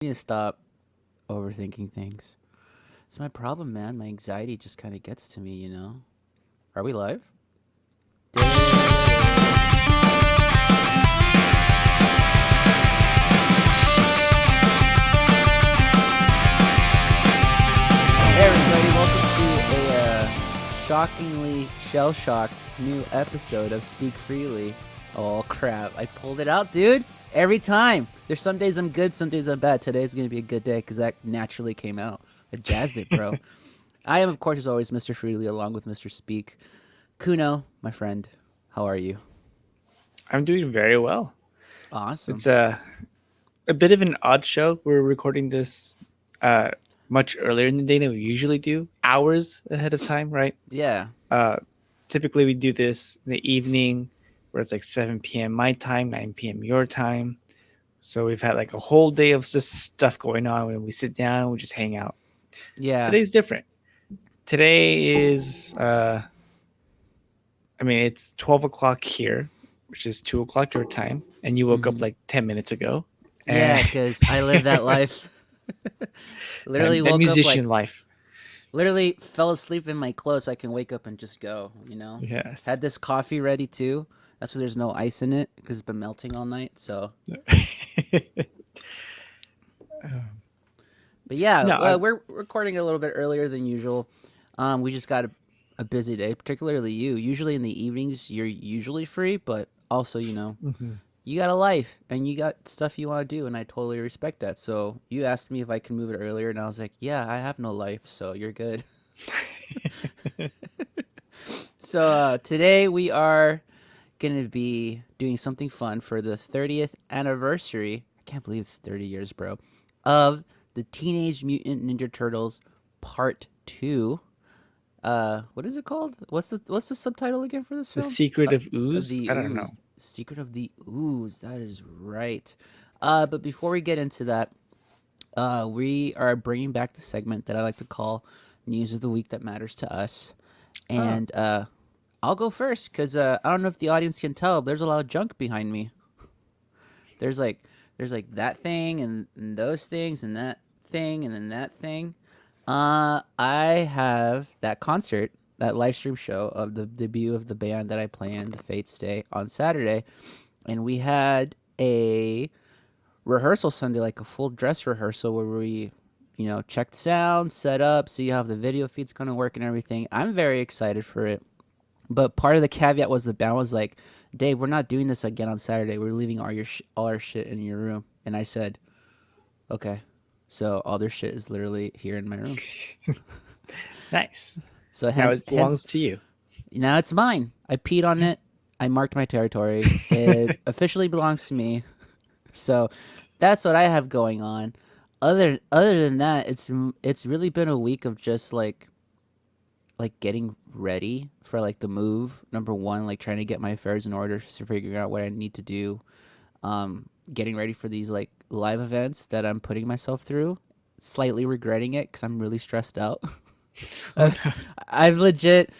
need to stop overthinking things. It's my problem, man. My anxiety just kind of gets to me, you know? Are we live? Hey, everybody. Welcome to a shockingly shell-shocked new episode of Speak Freely. Oh, crap. I pulled it out, dude. Every time. There's some days I'm good, some days I'm bad. Today's going to be a good day because that naturally came out. I jazzed it, bro. I am, of course, as always, Mr. Freely, along with Mr. Speak. Kuno, my friend, how are you? I'm doing very well. Awesome. It's a bit of an odd show. We're recording this uh, much earlier in the day than we usually do, hours ahead of time, right? Yeah. Uh, Typically, we do this in the evening where it's like 7 p.m. my time, 9 p.m. your time. So we've had like a whole day of just stuff going on when we sit down and we just hang out. Yeah. Today's different. Today is, it's 12 o'clock here, which is 2 o'clock your time. And you woke up Hmm. like 10 minutes ago. Yeah, And because I live that life. Literally that woke up musician like, life. literally fell asleep in my clothes so I can wake up and just go, you know? Yes. Had this coffee ready too. That's why there's no ice in it because it's been melting all night. So, but yeah, No, I, we're recording a little bit earlier than usual. We just got a busy day, particularly you. Usually in the evenings, you're usually free, but also, mhm. you got a life and you got stuff you want to do, and I totally respect that. So you asked me if I can move it earlier, and I was like, yeah, I have no life, so you're good. So today we are gonna be doing something fun for the 30th anniversary. I can't believe it's 30 years, bro. Of the Teenage Mutant Ninja Turtles Part Two. What is it called? What's the subtitle again for this The film? secret of Ooze. The I don't know. Ooze. Secret of the Ooze. That is right. But before we get into that, we are bringing back the segment that I like to call News of the Week that matters to us. Oh, And I'll go first because I don't know if the audience can tell, but there's a lot of junk behind me. There's like that thing and those things and that thing and then that thing. I have that concert, that live stream show of the debut of the band that I play in, the Fates Day, on Saturday, and we had a rehearsal Sunday, like a full dress rehearsal where we, checked sound, set up, see how the video feed's gonna work and everything. I'm very excited for it. But part of the caveat was the band was like, Dave, we're not doing this again on Saturday. We're leaving all our shit in your room. And I said, okay. So all their shit is literally here in my room. nice. So Now hence it belongs hence to you. now it's mine. I peed on it. I marked my territory. It officially belongs to me. So that's what I have going on. Other than that, it's really been a week of just like getting ready for like the move. Number one, like trying to get my affairs in order, so figuring out what I need to do. Getting ready for these like live events that I'm putting myself through. Slightly regretting it because I'm really stressed out. Oh I've, I've legit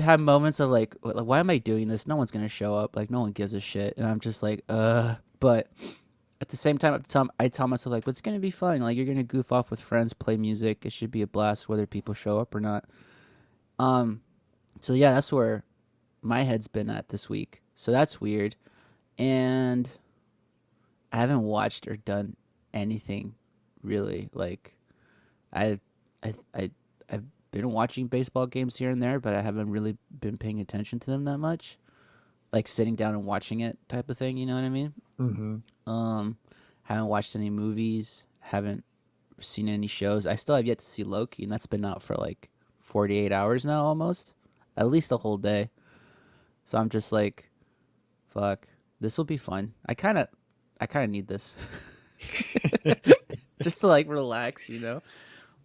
had moments of like, why am I doing this? No one's gonna show up. Like, no one gives a shit, and I'm just like, But at the same time, I tell myself like, but it's gonna be fun. Like, you're gonna goof off with friends, play music. It should be a blast, whether people show up or not. Um, so yeah, that's where my head's been at this week. So that's weird, and I haven't watched or done anything really. Like, I, I, I, I've been watching baseball games here and there, but I haven't really been paying attention to them that much. Like sitting down and watching it type of thing. You know what I mean? hmm Um, haven't watched any movies. Haven't seen any shows. I still have yet to see Loki, and that's been out for like 48 hours now, almost. At least a whole day. So I'm just like, fuck, this will be fun. I kind of need this just to like relax, you know.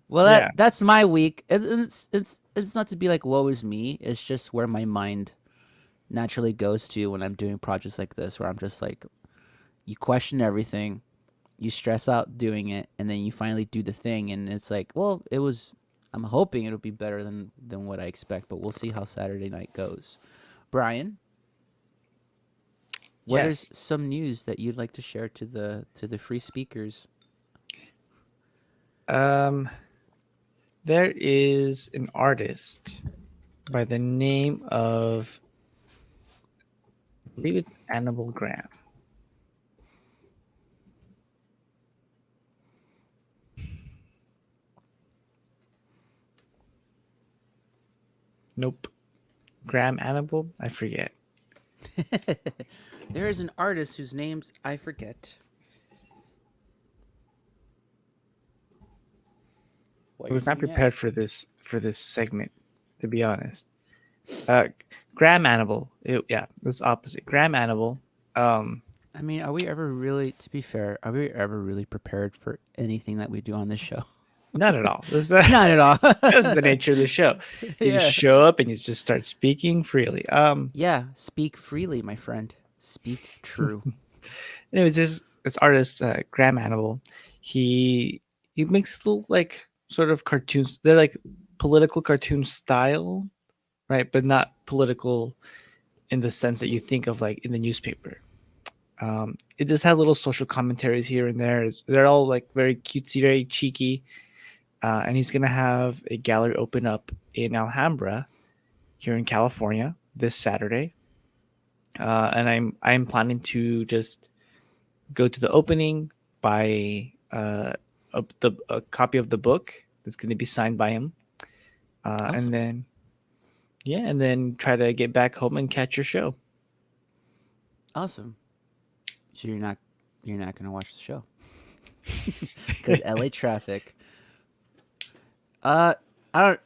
Well, Yeah. that's my week. It's not to be like woe is me. It's just where my mind naturally goes to when I'm doing projects like this, where I'm just like, you question everything, you stress out doing it, and then you finally do the thing, and it's like, well, it was. I'm hoping it'll be better than what I expect, but we'll see how Saturday night goes. Brian, what is Yes. some news that you'd like to share to the free speakers? Um, there is an artist by the name of, I believe it's Annabelle Graham. Nope. Graham Annabelle? I forget. There is an artist whose names I forget. While I you're was not doing that, prepared for this segment, to be honest. Uh, Graham Annabelle. Yeah, that's opposite. Graham Annabelle. Um, I mean, are we ever really, to be fair, are we ever really prepared for anything that we do on this show? Not at all. Not at all. This is the nature of the show. You just Yeah. show up and you just start speaking freely. Yeah. Speak freely, my friend. Speak true. Anyways, there's this artist, Graham Annabelle. He makes little like sort of cartoons. They're like political cartoon style, right? But not political in the sense that you think of like in the newspaper. It just had little social commentaries here and there. They're all like very cutesy, very cheeky. And he's gonna have a gallery open up in Alhambra here in California this Saturday. And I'm planning to just go to the opening, buy a copy of the book that's going to be signed by him, and Awesome. then yeah, and then try to get back home and catch your show. Awesome. So you're not gonna watch the show because LA traffic. Uh, I don't.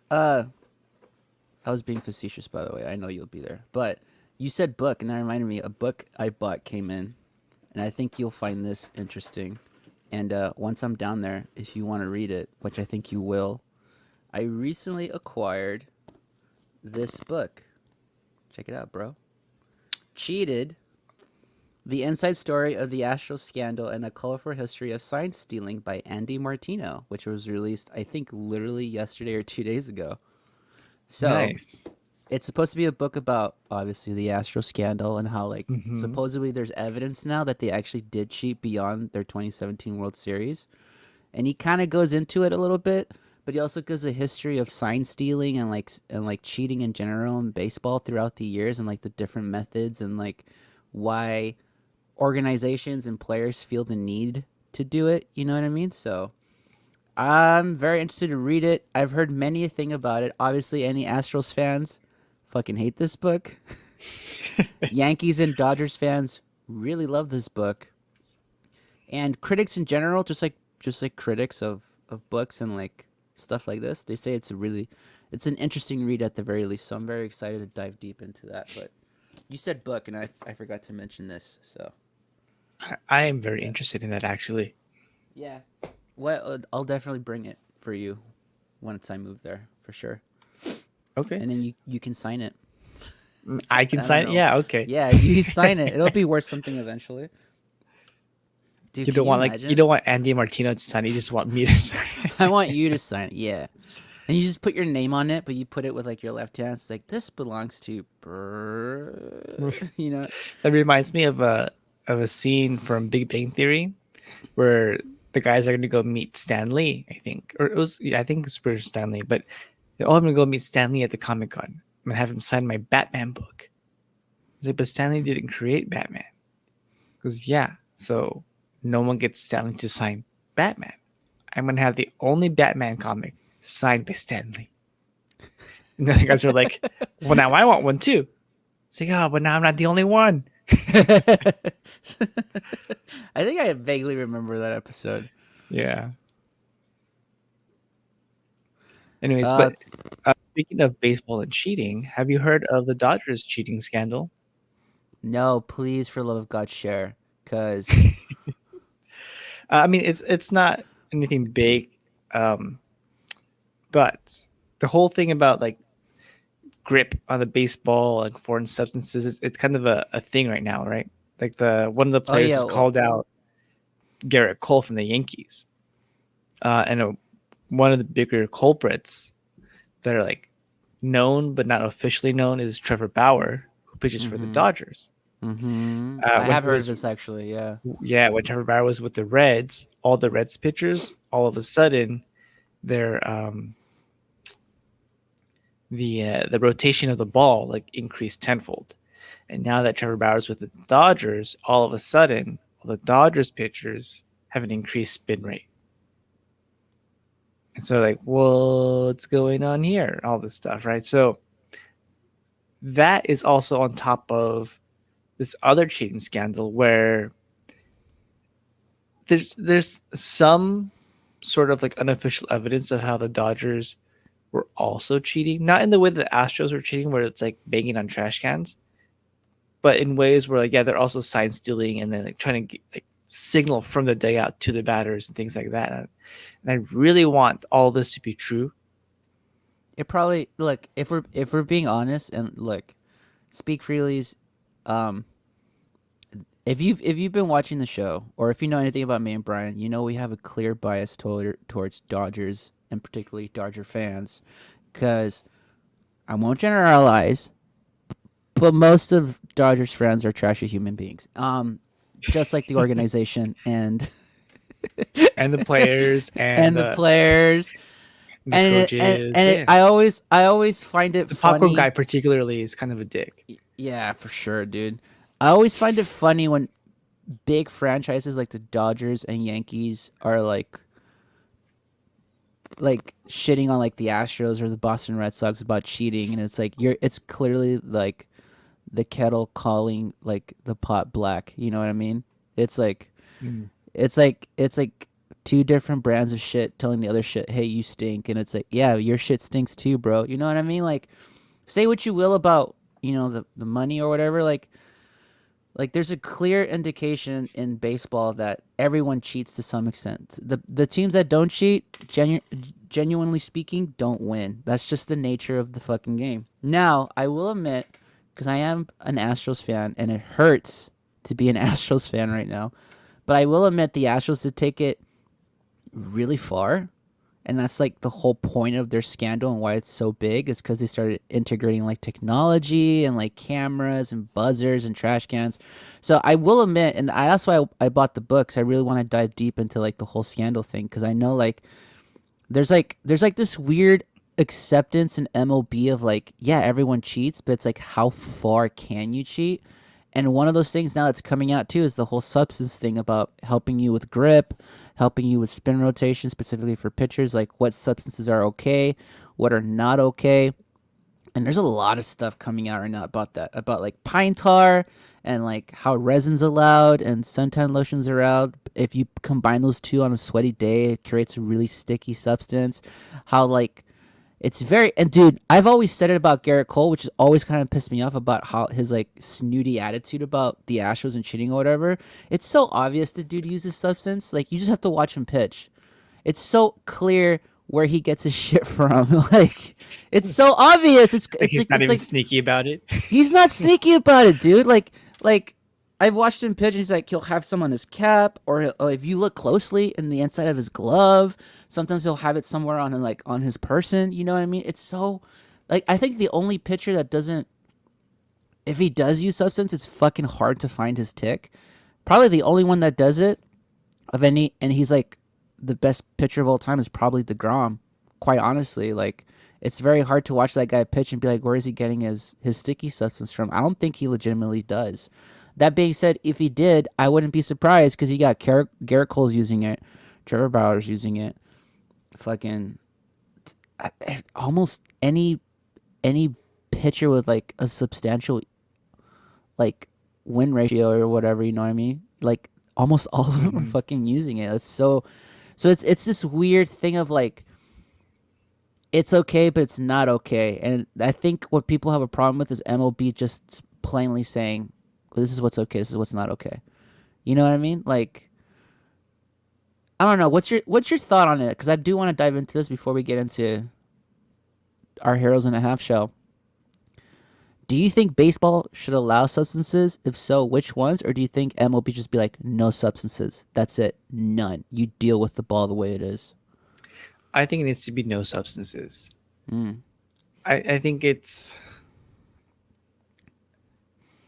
I was being facetious, by the way. I know you'll be there, but you said book, and that reminded me. A book I bought came in, and I think you'll find this interesting. And once I'm down there, if you want to read it, which I think you will, I recently acquired this book. Check it out, bro. Cheated: The Inside Story of the Astro Scandal and a Colorful History of Sign Stealing by Andy Martino, which was released, I think, literally yesterday or 2 days ago. So Nice. it's supposed to be a book about obviously the Astro scandal and how like Hmm. supposedly there's evidence now that they actually did cheat beyond their 2017 World Series, and he kind of goes into it a little bit, but he also gives a history of sign stealing and like cheating in general in baseball throughout the years and like the different methods and like why organizations and players feel the need to do it. You know what I mean? So I'm very interested to read it. I've heard many a thing about it. Obviously, any Astros fans fucking hate this book. Yankees and Dodgers fans really love this book, and critics in general, just like critics of books and like stuff like this, they say it's an interesting read at the very least. So I'm very excited to dive deep into that. But you said book, and I forgot to mention this. So I am very yeah, interested in that actually. yeah. Well, I'll definitely bring it for you once I move there for sure, Okay, and then you can sign it. I can I don't sign. know. Yeah, okay. Yeah, you sign it. It'll be worth something eventually. Dude, You can don't you want like you imagine? don't want Andy Martino to sign. You just want me to sign. I want you to sign it. Yeah. And you just put your name on it, but you put it with like your left hand. It's like this belongs to you know. That reminds me of a scene from Big Bang Theory where the guys are going to go meet Stan Lee, I think, or it was yeah, I think it's for Stan Lee, but they're all going to go meet Stan Lee at the Comic Con. I'm gonna have him sign my Batman book. He's like, but Stanley didn't create Batman. Because yeah, so no one gets Stanley to sign Batman. I'm gonna have the only Batman comic signed by Stanley. And the guys are like, well, now I want one too. It's like, oh, but now I'm not the only one. I think I vaguely remember that episode. Yeah. Anyways, Uh but speaking of baseball and cheating, have you heard of the Dodgers cheating scandal? no, please for love of God share cuz I mean, it's not anything big, um, but the whole thing about like grip on the baseball, like foreign substances, it's kind of a thing right now, right? Like the one of the oh players yeah, has well, called out Garrett Cole from the Yankees, one of the bigger culprits that are like known but not officially known is Trevor Bauer, who pitches for the mhm. Dodgers. Mhm. I When have he heard of was this actually, yeah. yeah, when Trevor Bauer was with the Reds, all the Reds pitchers all of a sudden their the rotation of the ball like increased tenfold. And now that Trevor Bauer's with the Dodgers, all of a sudden, all the Dodgers pitchers have an increased spin rate. And so, like, what's going on here? All this stuff, right? So that is also on top of this other cheating scandal where there's some sort of like unofficial evidence of how the Dodgers were also cheating, not in the way that the Astros were cheating, where it's like banging on trash cans, but in ways where like yeah, they're also sign stealing and then like trying to like signal from the dugout to the batters and things like that. And I really want all this to be true. It probably look if we're being honest and look, speak freely's, um, if you've been watching the show or if you know anything about me and Brian, you know we have a clear bias towards Dodgers and particularly Dodger fans, because I won't generalize, but most of Dodgers fans are trashy human beings. Just like the organization and And the players and and the players the coaches, yeah. I always find it The popcorn guy funny. particularly is kind of a dick. Yeah, for sure, dude. I always find it funny when big franchises like the Dodgers and Yankees are like shitting on like the Astros or the Boston Red Sox about cheating, and it's like it's clearly like the kettle calling like the pot black. You know what I mean? It's like Mm. it's like two different brands of shit telling the other shit, hey, you stink, and it's like, yeah, your shit stinks too, bro. You know what I mean? Like, say what you will about the money or whatever, like there's a clear indication in baseball that everyone cheats to some extent. The teams that don't cheat, genuinely speaking, don't win. That's just the nature of the fucking game. Now, I will admit, because I am an Astros fan, and it hurts to be an Astros fan right now, but I will admit the Astros did take it really far, and that's like the whole point of their scandal and why it's so big is because they started integrating like technology and like cameras and buzzers and trash cans. So I will admit, and that's why I bought the books. I really want to dive deep into like the whole scandal thing, because I know like there's like this weird acceptance in MLB of like, yeah, everyone cheats, but it's like how far can you cheat? And one of those things now that's coming out too is the whole substance thing about helping you with grip, helping you with spin rotation, specifically for pitchers, like what substances are okay, what are not okay. And there's a lot of stuff coming out right now about that, about like pine tar and like how resin's allowed and suntan lotions are allowed. If you combine those two on a sweaty day, it creates a really sticky substance. How like it's very, and dude, I've always said it about Garrett Cole, which has always kind of pissed me off about how his like snooty attitude about the Astros and cheating or whatever. It's so obvious the dude uses substance. Like you just have to watch him pitch. It's so clear where he gets his shit from. Like it's so obvious. It's Like it's he's like not it's even like sneaky about it. he's not sneaky about it, dude. Like I've watched him pitch. And he's like he'll have some on his cap, or if you look closely in the inside of his glove, sometimes he'll have it somewhere on like on his person. You know what I mean? It's so like I think the only pitcher that doesn't, if he does use substance, it's fucking hard to find his tick. Probably the only one that does it of any, and he's like the best pitcher of all time is probably DeGrom. Quite honestly, like it's very hard to watch that guy pitch and be like, where is he getting his sticky substance from? I don't think he legitimately does. That being said, if he did, I wouldn't be surprised because you got Garrett Cole's using it, Trevor Bauer's using it, fucking almost any pitcher with like a substantial like win ratio or whatever, you know what I mean? Like almost all of them are Mhm. fucking using it. It's so it's this weird thing of like it's okay but it's not okay. And I think what people have a problem with is MLB just plainly saying, well, this is what's okay, this is what's not okay. You know what I mean? Like I don't know. What's your thought on it? Because I do want to dive into this before we get into our heroes in a half shell. Do you think baseball should allow substances? If so, which ones? Or do you think MLB just be like, no substances? That's it. None. You deal with the ball the way it is. I think it needs to be no substances. Mm. I think it's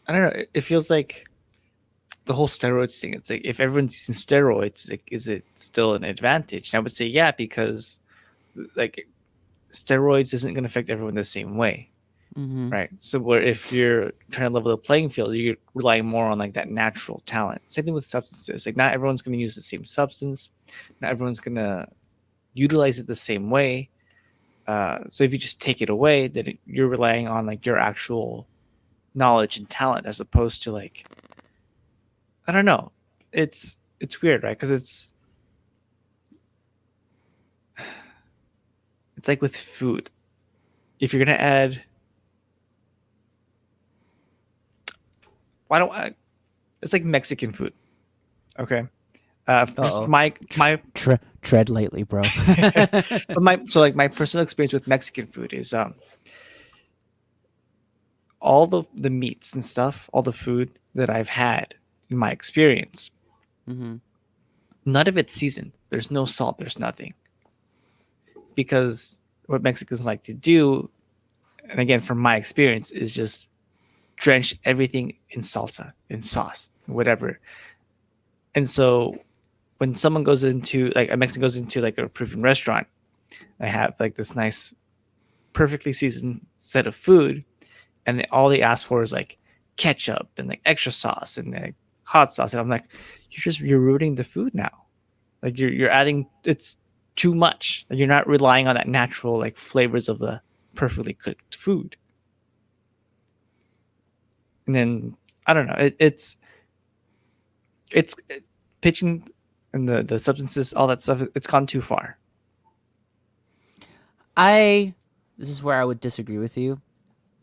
I don't know. It feels like the whole steroids thing. It's like if everyone's using steroids, like, is it still an advantage? And I would say yeah, because like steroids isn't going to affect everyone the same way, Mm-hmm. right? So where if you're trying to level the playing field, you're relying more on like that natural talent. Same thing with substances. Like not everyone's going to use the same substance, not everyone's going to utilize it the same way. So if you just take it away, then you're relying on like your actual knowledge and talent as opposed to like I don't know. It's weird, right? Because it's like with food. If you're gonna add, why don't I? It's like Mexican food. Okay. Just Uh-oh. my Tread lightly, bro. but my so like my personal experience with Mexican food is all the meats and stuff, all the food that I've had in my experience, Mm-hmm. none of it's seasoned. There's no salt. There's nothing because what Mexicans like to do, and again from my experience, is just drench everything in salsa, in sauce, whatever. And so when someone goes into like a Mexican goes into like a Peruvian restaurant, I have like this nice, perfectly seasoned set of food, and all they ask for is like ketchup and like extra sauce and like hot sauce, and I'm like, you're ruining the food now. Like you're adding it's too much. Like, you're not relying on that natural like flavors of the perfectly cooked food. And then I don't know. It's pitching and the substances, all that stuff. It's gone too far. I This is where I would disagree with you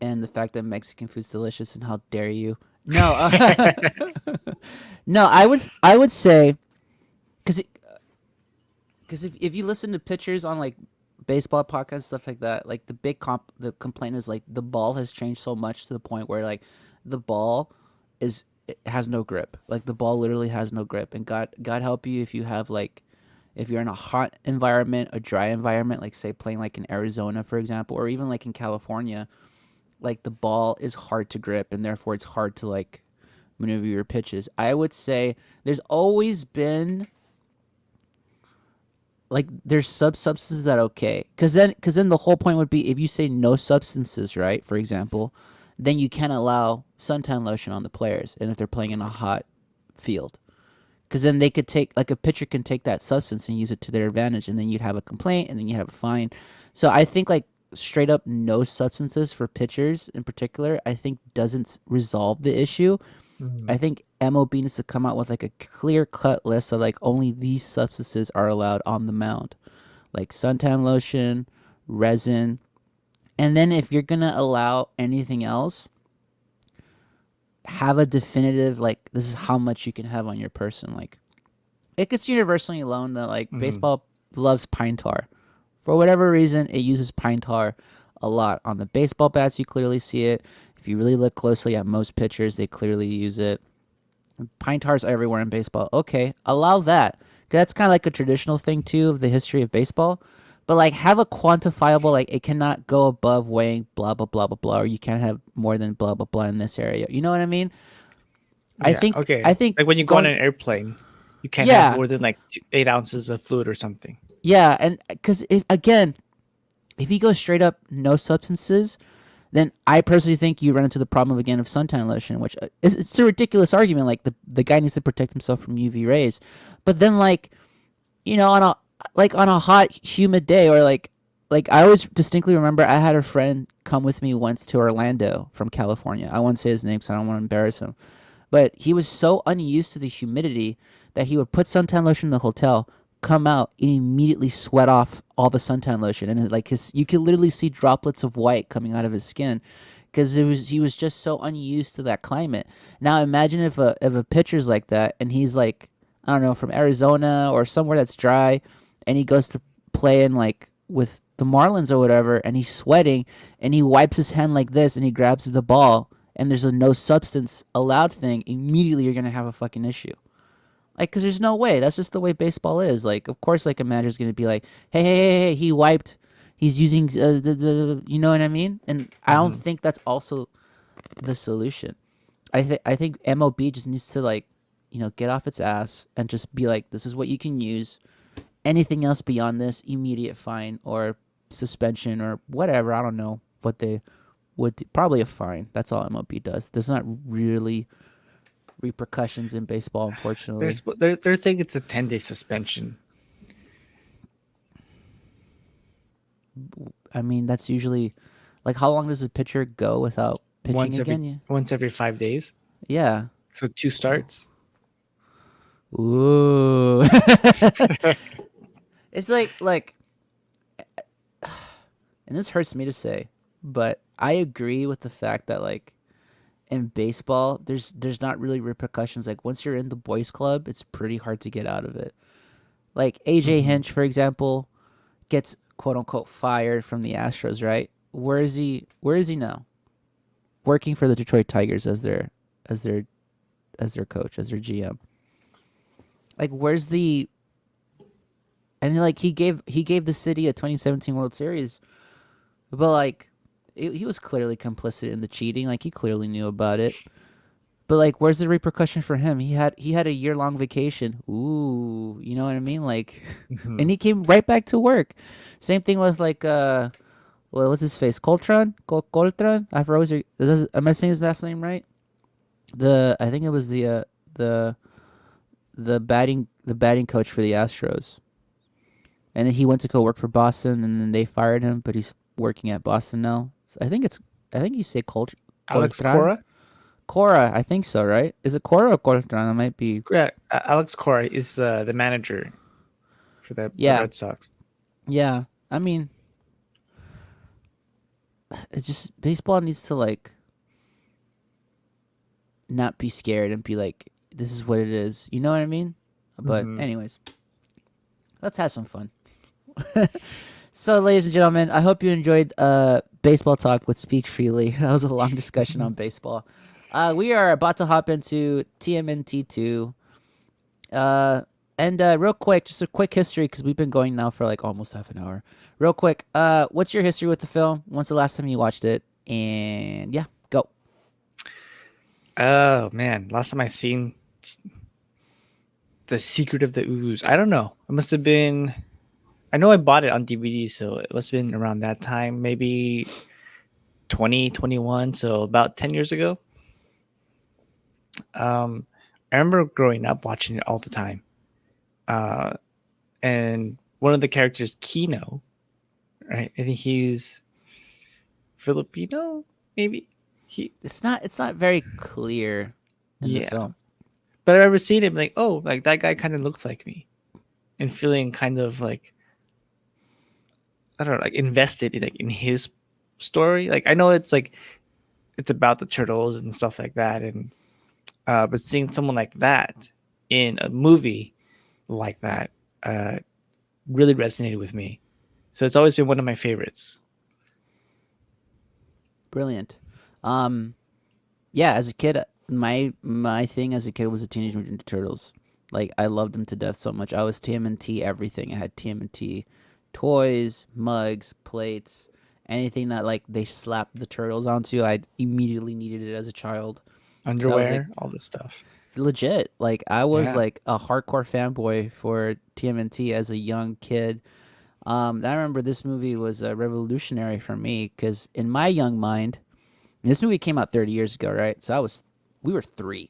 and the fact that Mexican food's delicious and how dare you. No, no, I would say because if you listen to pitchers on like baseball podcasts stuff like that, like the complaint is like the ball has changed so much to the point where like the ball is it has no grip. Like the ball literally has no grip, and God help you if you have like if you're in a hot environment, a dry environment, like say playing like in Arizona for example, or even like in California, like the ball is hard to grip and therefore it's hard to like maneuver your pitches. I would say there's always been like there's substances that okay because then the whole point would be if you say no substances, right, for example, then you can't allow suntan lotion on the players and if they're playing in a hot field because then they could take like a pitcher can take that substance and use it to their advantage and then you'd have a complaint and then you have a fine. So I think like straight up no substances for pitchers in particular I think doesn't resolve the issue. I Mhm. think MLB needs to come out with like a clear cut list of like only these substances are allowed on the mound, like suntan lotion, resin, and then if you're gonna allow anything else, have a definitive like this is how much you can have on your person. Like it gets universally known that like Mhm. baseball loves pine tar. For whatever reason, it uses pine tar a lot on the baseball bats. You clearly see it. If you really look closely at most pitchers, they clearly use it. Pine tars everywhere in baseball. Okay, allow that. 'Cause that's kind of like a traditional thing too of the history of baseball. But like have a quantifiable like it cannot go above weighing blah blah blah blah blah or you can't have more than blah blah blah in this area. You know what I mean? I Yeah. think Okay. I It's think like when you go on going an airplane, you can't have yeah more than like 8 ounces of fluid or something. yeah and because if again if you go straight up no substances then I personally think you run into the problem again of suntan lotion, which it's a ridiculous argument. Like the guy needs to protect himself from UV rays, but then like on a on a hot humid day or like I always distinctly remember I had a friend come with me once to Orlando from California. I won't say his name because I don't want to embarrass him, but he was so unused to the humidity that he would put suntan lotion in the hotel, come out, and immediately sweat off all the suntan lotion, and like his you could literally see droplets of white coming out of his skin because he was just so unused to that climate. Now imagine if a pitcher's like that and he's like I don't know from Arizona or somewhere that's dry, and he goes to play in like with the Marlins or whatever, and he's sweating, and he wipes his hand like this, and he grabs the ball, and there's a no substance allowed thing. Immediately, you're gonna have a fucking issue. Like, cause there's no way. That's just the way baseball is. Like, of course, like a manager's gonna be like, hey, he wiped. He's using you know what I mean? And I don't Hmm. think that's also the solution. I think MLB just needs to like, get off its ass and just be like, this is what you can use, Anything else beyond this, immediate fine or suspension or whatever. I don't know what they would do. Probably a fine. That's all MLB does. There's not really repercussions in baseball, unfortunately. They're saying it's a 10-day suspension. I mean, that's usually like how long does a pitcher go without pitching again? Yeah. Once every 5 days. Yeah. So 2 starts. Ooh. It's like and this hurts me to say, but I agree with the fact that like in baseball, there's not really repercussions. Like once you're in the boys club, it's pretty hard to get out of it. Like AJ Hmm. Hinch, for example, gets quote unquote fired from the Astros, right? Where is he? Where is he now? Working for the Detroit Tigers as their as their coach, as their GM. Like where's the and like he gave the city a 2017 World Series, but like he was clearly complicit in the cheating. Like he clearly knew about it. But like, where's the repercussion for him? He had a year long vacation. Ooh, you know what I mean? Like, Hmm. and he came right back to work. Same thing with like well, what's his face? Coltron, Coltron. I forgot. Am I saying his last name right? I think it was the the batting coach for the Astros, and then he went to go work for Boston, and then they fired him, but he's working at Boston now. So I think you say Alex Coltran. Cora. Cora, I think so, right? Is it Cora or Coltran? It might be. Yeah, Alex Cora is the manager for the Yeah, Red Sox. yeah. I mean, it's just baseball needs to like not be scared and be like, this is what it is. You know what I mean? But Hmm. anyways, let's have some fun. So, ladies and gentlemen, I hope you enjoyed baseball talk with Speak Freely. That was a long discussion on baseball. We are about to hop into TMNT 2. And real quick, just a quick history because we've been going now for like almost half an hour. Real quick, what's your history with the film? When's the last time you watched it? And yeah, go. Oh man, last time I seen The Secret of the Ooze. I don't know. It must have been. I know I bought it on DVD, so it must have been around that time, maybe 2021. So about 10 years ago. Um, I remember growing up watching it all the time. Uh, and one of the characters, Kino, right? I think he's Filipino, maybe. He, It's not very clear in the yeah. film. But I remember seeing him like, oh, like that guy kind of looks like me, and feeling kind of like I don't know, like invested in like in his story. Like I know it's like it's about the turtles and stuff like that, and but seeing someone like that in a movie like that uh, really resonated with me. So it's always been one of my favorites. Brilliant. Um, yeah, as a kid, my thing as a kid was the Teenage Mutant Ninja Turtles. Like I loved them to death so much. I was TMNT everything. I had TMNT toys, mugs, plates, anything that like they slapped the turtles onto. I immediately needed it as a child because I was like Underwear, all this stuff. legit. Like I was Yeah. like a hardcore fanboy for TMNT as a young kid. I remember this movie was revolutionary for me because in my young mind, and this movie came out 30 years ago, right? So we were 3.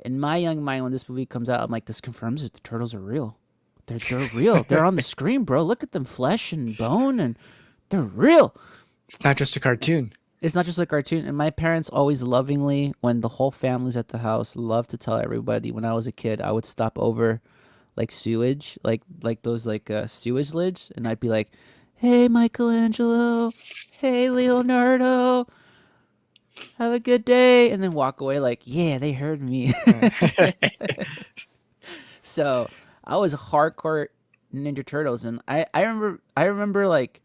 In my young mind, when this movie comes out, I'm like, this confirms that the turtles are real. They're real. They're on the screen, bro. Look at them, flesh and bone, and they're real. It's not just a cartoon. It's not just a cartoon. And my parents always lovingly, when the whole family's at the house, loved to tell everybody. When I was a kid, I would stop over like sewage, like those like sewage lids, and I'd be like, "Hey, Michelangelo. Hey, Leonardo. Have a good day," and then walk away like, "Yeah, they heard me." So I was hardcore Ninja Turtles, and I remember like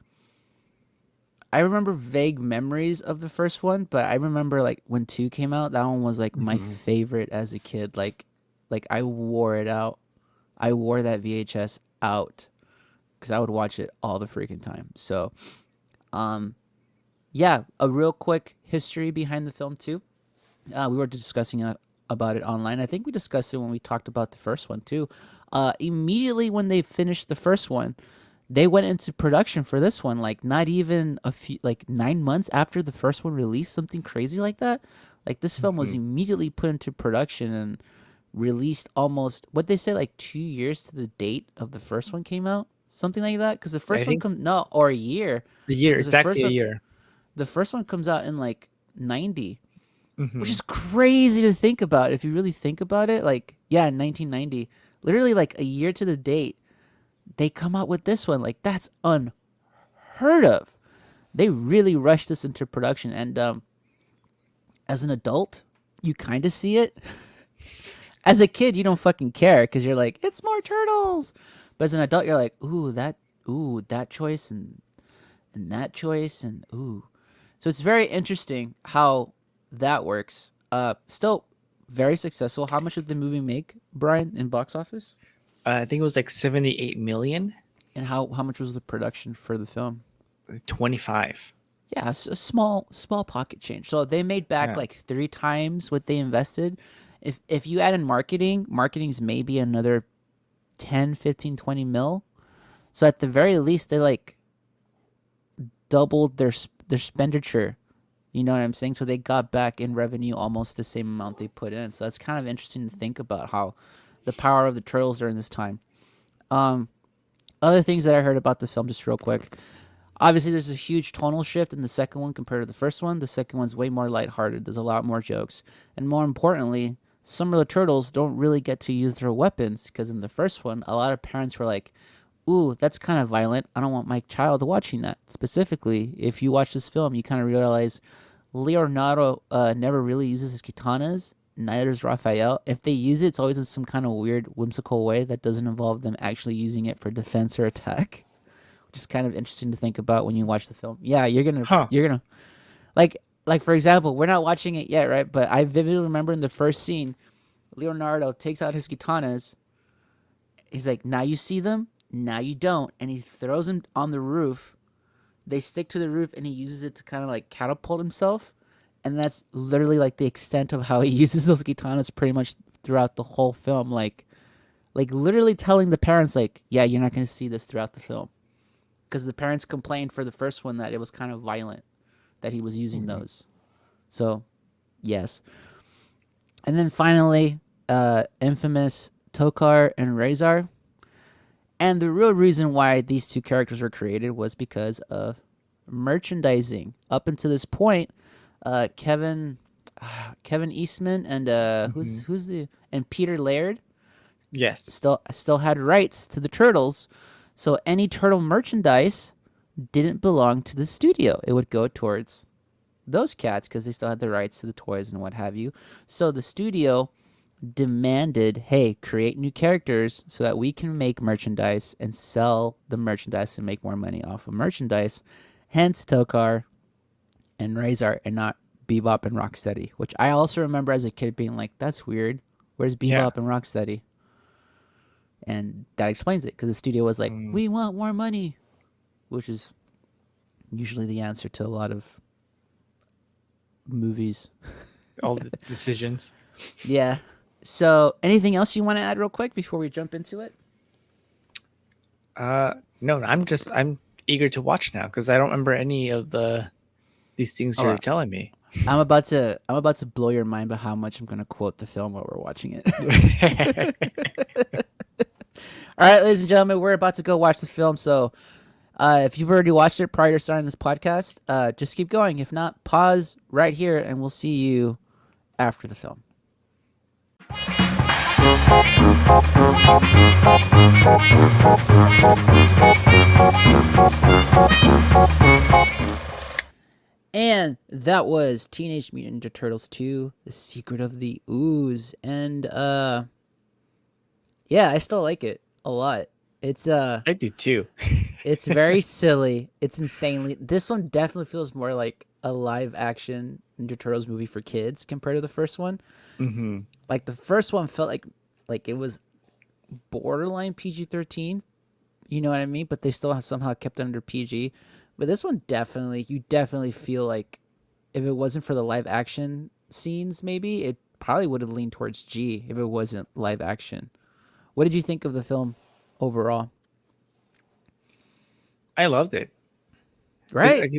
I remember vague memories of the first one, but I remember like when 2 came out, that one was like my Mhm. favorite as a kid. Like I wore it out. I wore that VHS out because I would watch it all the freaking time. So, um, yeah, a real quick history behind the film too. We were discussing about it online. I think we discussed it when we talked about the first one too. Immediately when they finished the first one, they went into production for this one. Like not even a few, like 9 months after the first one released, something crazy like that. Like this film was Mhm. immediately put into production and released almost what they say like 2 years to the date of the first one came out, something like that. Because the I first one think comes no, or a year, the year, because exactly a year. the first one comes out in like 90, which Hmm. is crazy to think about if you really think about it. Like yeah, in 1990, literally like a year to the date, they come out with this one. Like that's unheard of. They really rushed this into production, and as an adult, you kind of see it. As a kid, you don't fucking care because you're like, it's more turtles. But as an adult, you're like, ooh, that choice and that choice and ooh. So it's very interesting how that works. Still very successful. How much did the movie make, Brian, in box office? I think it was like 78 million, And how much was the production for the film? 25. Yeah, it's a small pocket change. So they made back Yeah. like 3 times what they invested. If you add in marketing, marketing's maybe another 10, 15, 20 mil. So at the very least, they like doubled their expenditure. You know what I'm saying? So they got back in revenue almost the same amount they put in. So that's kind of interesting to think about how the power of the turtles during this time. Um, Other things that I heard about the film, just real quick. Obviously, there's a huge tonal shift in the second one compared to the first one. The second one's way more lighthearted. There's a lot more jokes, and more importantly, some of the turtles don't really get to use their weapons because in the first one, a lot of parents were like, "Ooh, that's kind of violent. I don't want my child watching that." Specifically, if you watch this film, you kind of realize Leonardo never really uses his katanas. Neither does Raphael. If they use it, it's always in some kind of weird, whimsical way that doesn't involve them actually using it for defense or attack, which is kind of interesting to think about when you watch the film. Yeah, Huh. you're gonna like like for example, we're not watching it yet, right? But I vividly remember in the first scene, Leonardo takes out his katanas. He's like, "Now you see them, now you don't," and he throws them on the roof. They stick to the roof, and he uses it to kind of like catapult himself. And that's literally like the extent of how he uses those katanas pretty much throughout the whole film. Like literally telling the parents, like, "Yeah, you're not gonna see this throughout the film." Because the parents complained for the first one that it was kind of violent that he was using Mhm. those. So yes, and then finally, infamous Tokar and Razor. And the real reason why these two characters were created was because of merchandising. Up until this point, Kevin, Kevin Eastman and Mhm. who's the and Peter Laird Yes. still had rights to the turtles. So any turtle merchandise didn't belong to the studio. It would go towards those cats because they still had the rights to the toys and what have you. So the studio demanded, hey, create new characters so that we can make merchandise and sell the merchandise and make more money off of merchandise. Hence Tokar and Razor and not Bebop and Rocksteady, which I also remember as a kid being like, that's weird. Where's Yeah. Bebop and Rocksteady? And that explains it because the studio was like, Mm. we want more money, which is usually the answer to a lot of movies. All the decisions. Yeah. So, anything else you want to add real quick before we jump into it? No, I'm eager to watch now because I don't remember any of these things Oh, you're telling me. I'm about to blow your mind by how much I'm going to quote the film while we're watching it. All right, ladies and gentlemen, we're about to go watch the film. So, if you've already watched it prior to starting this podcast, just keep going. If not, pause right here, and we'll see you after the film. And that was Teenage Mutant Ninja Turtles 2: The Secret of the Ooze. And yeah, I still like it a lot. It's I do too. it's very silly. It's insanely. This one definitely feels more like a live action Ninja Turtles movie for kids compared to the first one. Hmm. Like the first one felt like it was borderline PG-13. You know what I mean? But they still have somehow kept it under PG. But this one definitely, you definitely feel like if it wasn't for the live action scenes, maybe it probably would have leaned towards G if it wasn't live action. What did you think of the film overall? I loved it. Right?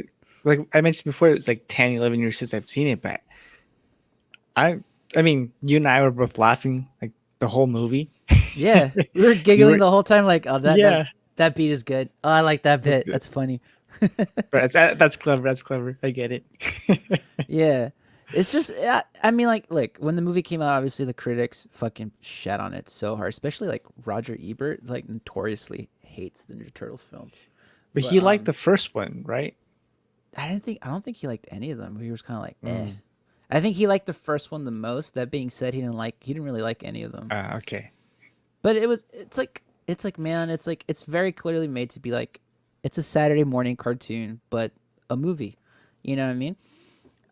Like I mentioned before, it was like 10, 11 years since I've seen it, but I I mean, you and I were both laughing like the whole movie. Yeah, we were You giggling were, the whole time. Like, oh, yeah, that beat is good. Oh, I like that that's bit. good. That's funny. But that's clever. That's clever. I get it. Yeah, it's just. I mean, like, look, when the movie came out, obviously the critics fucking shat on it so hard. Especially like Roger Ebert, like notoriously hates the Ninja Turtles films. But But he liked the first one, right? I don't think he liked any of them. He was kind of like, eh. Mm. I think he liked the first one the most. That being said, he didn't really like any of them. Okay. But it's like man, it's very clearly made to be like it's a Saturday morning cartoon, but a movie. You know what I mean?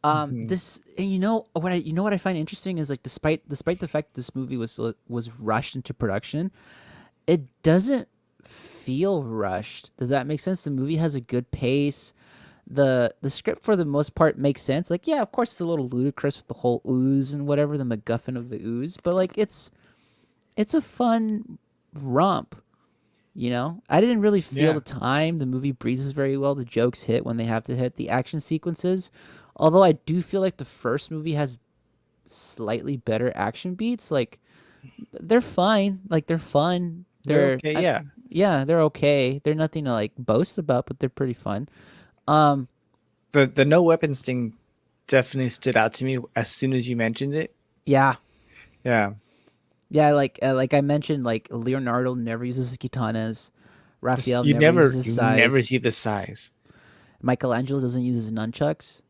Hmm. This and you know what I find interesting is like despite the fact this movie was rushed into production, it doesn't feel rushed. Does that make sense? The movie has a good pace. The script for the most part makes sense. Like, yeah, of course it's a little ludicrous with the whole ooze and whatever, the MacGuffin of the ooze, but like it's a fun romp. I didn't really feel Yeah. the time. The movie breezes very well. The jokes hit when they have to hit. The action sequences, although I do feel like the first movie has slightly better action beats. Like they're fine. Like they're fun. They're okay. Yeah. Yeah, they're okay. They're nothing to like boast about, but they're pretty fun. Um, The no weapons thing definitely stood out to me as soon as you mentioned it. yeah, Yeah. yeah. Like I mentioned, like Leonardo never uses his katanas. This, Raphael never uses his you never sais. see the size. Michelangelo doesn't use his nunchucks.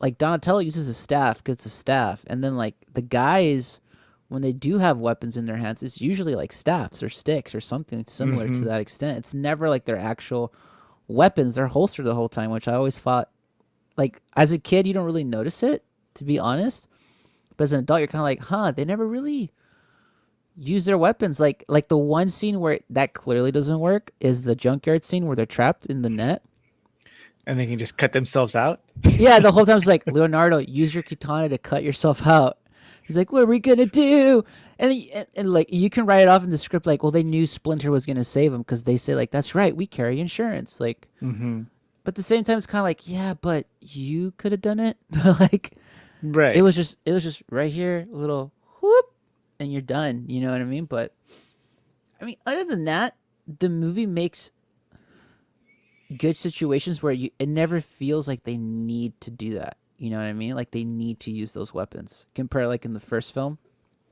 Like Donatello uses a staff because it's a staff, and then like the guys, when they do have weapons in their hands, it's usually like staffs or sticks or something similar to Hmm. that extent. It's never like their actual weapons. They're holstered the whole time, which I always thought. Like as a kid, you don't really notice it, to be honest. But as an adult, you're kind of like, huh? They never really use their weapons. Like the one scene where that clearly doesn't work is the junkyard scene where they're trapped in the net. And they can just cut themselves out. Yeah, the whole time it's like, Leonardo, use your katana to cut yourself out. He's like, what are we gonna do? And like you can write it off in the script like, well, they knew Splinter was gonna save him because they say like, that's right, we carry insurance. Like, Hmm. but at the same time, it's kind of like, yeah, but you could have done it. Like, Right. it was just right here, a little whoop, and you're done. You know what I mean? But I mean, other than that, the movie makes good situations where it never feels like they need to do that. You know what I mean? Like they need to use those weapons. Compare like in the first film,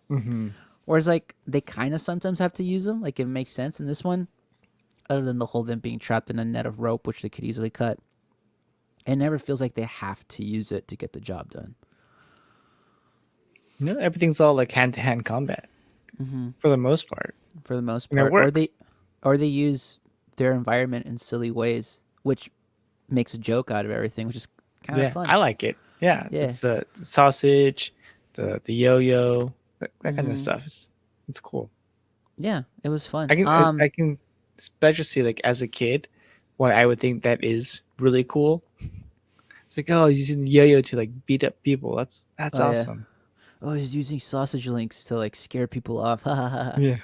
Hmm. whereas like they kind of sometimes have to use them. Like it makes sense in this one, other than the whole them being trapped in a net of rope, which they could easily cut. It never feels like they have to use it to get the job done. No, everything's all like hand to hand combat for the most part, For the most and it part, works. or they use their environment in silly ways, which makes a joke out of everything, which is kind of Yeah, fun. I like it. Yeah, Yeah. it's the sausage, the yo yo, that kind of stuff. It's cool. Yeah, it was fun. I can especially see like as a kid why I would think that is really cool. It's like, oh, using the yo-yo to like beat up people. That's Oh yeah. awesome. Oh, he's using sausage links to like scare people off. Yeah.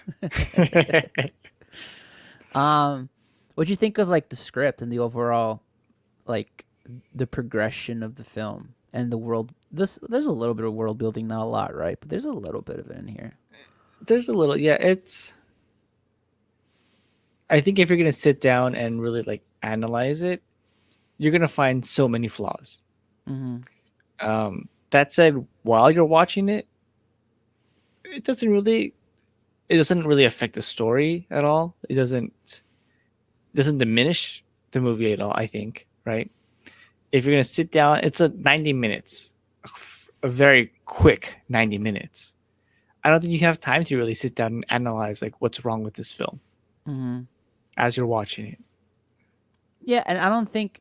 um, what'd you think of like the script and the overall like the progression of the film and the world? There's a little bit of world building, not a lot, right? But there's a little bit of it in here. There's a little, yeah, it's I think if you're gonna sit down and really like analyze it, you're gonna find so many flaws. Mm-hmm. That said, while you're watching it, it doesn't really it doesn't really affect the story at all. It doesn't diminish the movie at all, I think, right? If you're gonna sit down, it's a 90 minutes, a very quick 90 minutes. I don't think you have time to really sit down and analyze like what's wrong with this film Mm-hmm. as you're watching it. Yeah, and I don't think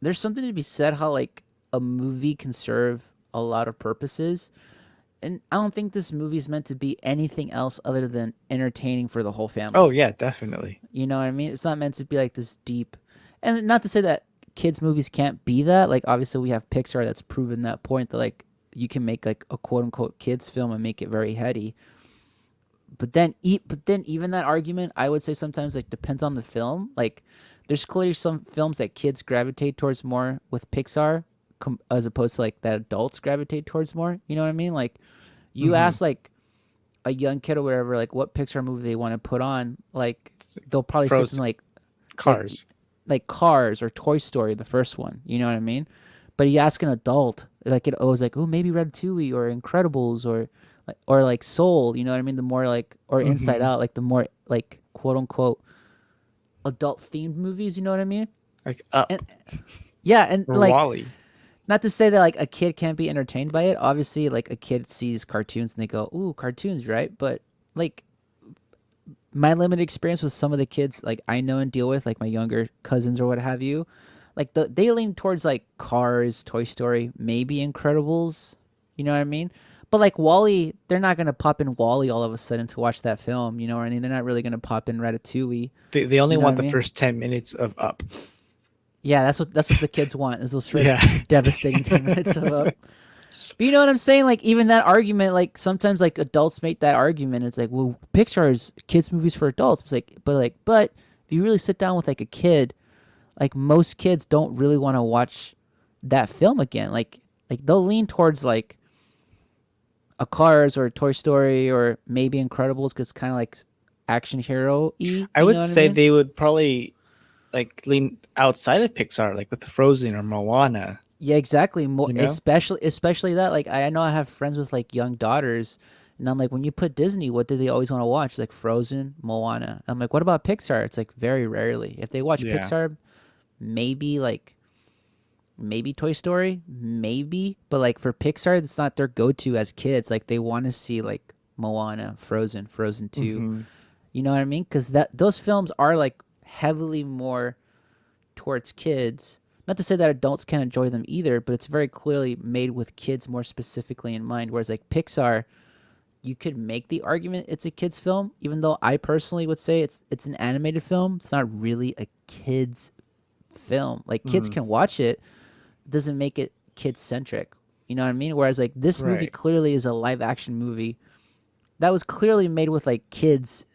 there's something to be said how like a movie can serve a lot of purposes. And I don't think this movie is meant to be anything else other than entertaining for the whole Oh family. yeah, definitely. You know what I mean? It's not meant to be like this deep, and not to say that kids movies can't be that. Like obviously we have Pixar that's proven that point that like you can make like a quote unquote kids film and make it very heady. But then even that argument, I would say sometimes like depends on the film. Like there's clearly some films that kids gravitate towards more with Pixar, as opposed to like that adults gravitate towards more. You know what I mean? Like you Hmm. ask like a young kid or whatever, like what Pixar movie they want to put on, like they'll probably say something Frozen, like Cars. like Cars or Toy Story, the first one. You know what I mean? But you ask an adult, like it was like, oh, maybe Ratatouille or Incredibles or like Soul. You know what I mean? The more like or Inside Hmm. Out, like the more like quote unquote adult themed movies. You know what I mean? Like Up And yeah, and or like Wally. not to say that like a kid can't be entertained by it. Obviously, like a kid sees cartoons and they go, ooh, cartoons, right? But like my limited experience with some of the kids like I know and deal with, like my younger cousins or what have you, like they lean towards like Cars, Toy Story, maybe Incredibles. You know what I mean? But like Wally, they're not gonna pop in Wally all of a sudden to watch that film. You know what I mean? They're not really gonna pop in Ratatouille. They only You know what I want the mean? first 10 minutes of Up. Yeah, that's what the kids want is those Yeah. first devastating 10 minutes of up. But you know what I'm saying? Like even that argument, like sometimes like adults make that argument. It's like, well, Pixar is kids movies for adults. It's like, but if you really sit down with like a kid, like most kids don't really want to watch that film again. Like they'll lean towards like a Cars or a Toy Story or maybe Incredibles because kind of like action hero y. I You know would what I say mean? they would probably like lean outside of Pixar, like with Frozen or Moana, Yeah, exactly. More you know? especially that. Like I know I have friends with like young daughters, and I'm like, when you put Disney, what do they always want to watch? Like Frozen, Moana. I'm like, what about Pixar? It's like very rarely. If they watch Yeah. Pixar, maybe like maybe Toy Story, maybe, but like for Pixar, it's not their go-to as kids. Like they want to see like Moana, Frozen, Frozen 2. Hmm. You know what I mean? Cuz that those films are like heavily more towards kids. Not to say that adults can't enjoy them either, but it's very clearly made with kids more specifically in mind. Whereas like Pixar, you could make the argument it's a kids film, even though I personally would say it's an animated film. It's not really a kids film. Like kids Mm. can watch it, doesn't make it kid centric. You know what I mean? Whereas like this movie Right. clearly is a live action movie that was clearly made with like kids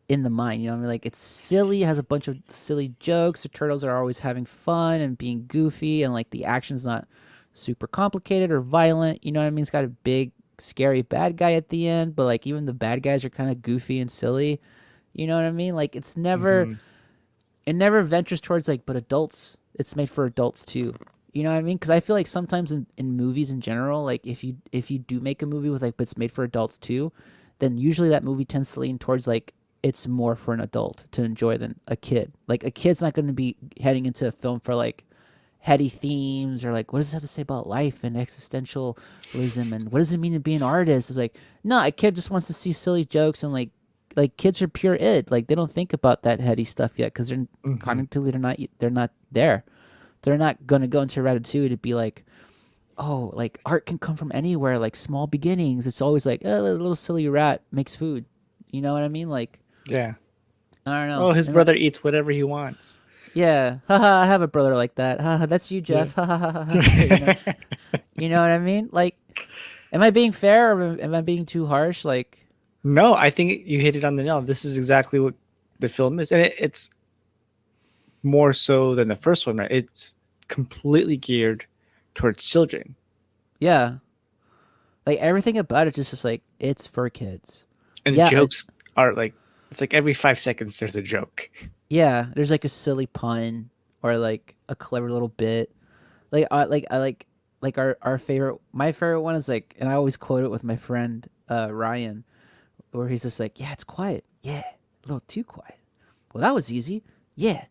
in the mind. You know what I mean? Like it's silly, has a bunch of silly jokes. The turtles are always having fun and being goofy, and like the action's not super complicated or violent. You know what I mean? It's got a big, scary bad guy at the end, but like even the bad guys are kind of goofy and silly. You know what I mean? Like Hmm. it never ventures towards like, but adults. It's made for adults too. You know what I mean? Because I feel like sometimes in movies in general, like if you do make a movie with like, but it's made for adults too, then usually that movie tends to lean towards like it's more for an adult to enjoy than a kid. Like a kid's not going to be heading into a film for like heady themes or like what does it have to say about life and existentialism and what does it mean to be an artist? It's like no, a kid just wants to see silly jokes and like kids are pure id. Like they don't think about that heady stuff yet because they're Hmm. cognitively they're not there. They're not gonna go into Ratatouille to be like, oh, like art can come from anywhere, like small beginnings. It's always like, oh, a little silly rat makes food. You know what I mean? Like, Yeah. I don't know. Oh, his And like, brother eats whatever he wants. yeah, haha, I have a brother like that. Haha, that's you, Yeah. Jeff. Ha ha ha ha. You know what I mean? Like, am I being fair or am I being too harsh? Like, No, I think you hit it on the nail. This is exactly what the film is. And it's more so than the first one, right? It's completely geared towards children. yeah, like everything about it just is like it's for kids. And the Yeah, jokes are like, it's like every 5 seconds there's a joke. yeah. There's like a silly pun or like a clever little bit. I like our favorite. My favorite one is like, and I always quote it with my friend Ryan, where he's just like, "Yeah, it's quiet. Yeah, a little too quiet. Well, that was easy. Yeah,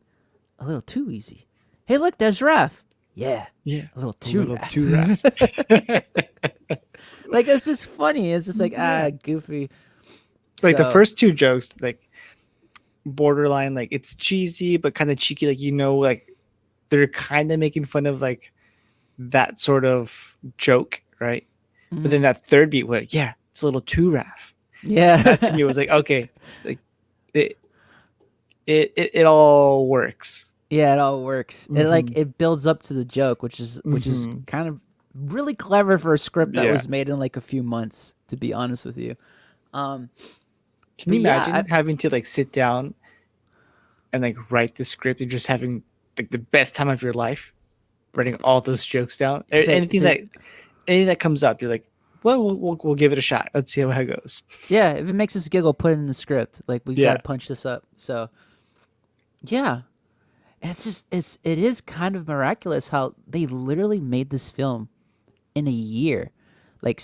a little too easy. Hey, look, there's Raph. Yeah, Yeah. a little A too little Raph. too rough. Like it's just funny. It's just like Yeah. goofy. Like the So first two jokes, like borderline, like it's cheesy, but kind of cheeky. Like, like they're kind of making fun of like that sort of joke, right? But then mhm. that third beat where, yeah, it's a little too rough. That to Yeah, me was like, okay, like it it all works. yeah, it all works. It like Hmm. it builds up to the joke, which is Hmm. kind of really clever for a script that Yeah. was made in like a few months. To be honest with you, um, Can but you yeah, imagine having to like sit down and like write the script and just having like the best time of your life writing all those jokes down? say so. Anything that comes up, you're like, well, we'll give it a shot. Let's see how it goes. Yeah, if it makes us giggle, put it in the script. Like we got Yeah. to punch this up. So yeah, it is kind of miraculous how they literally made this film in a year. Like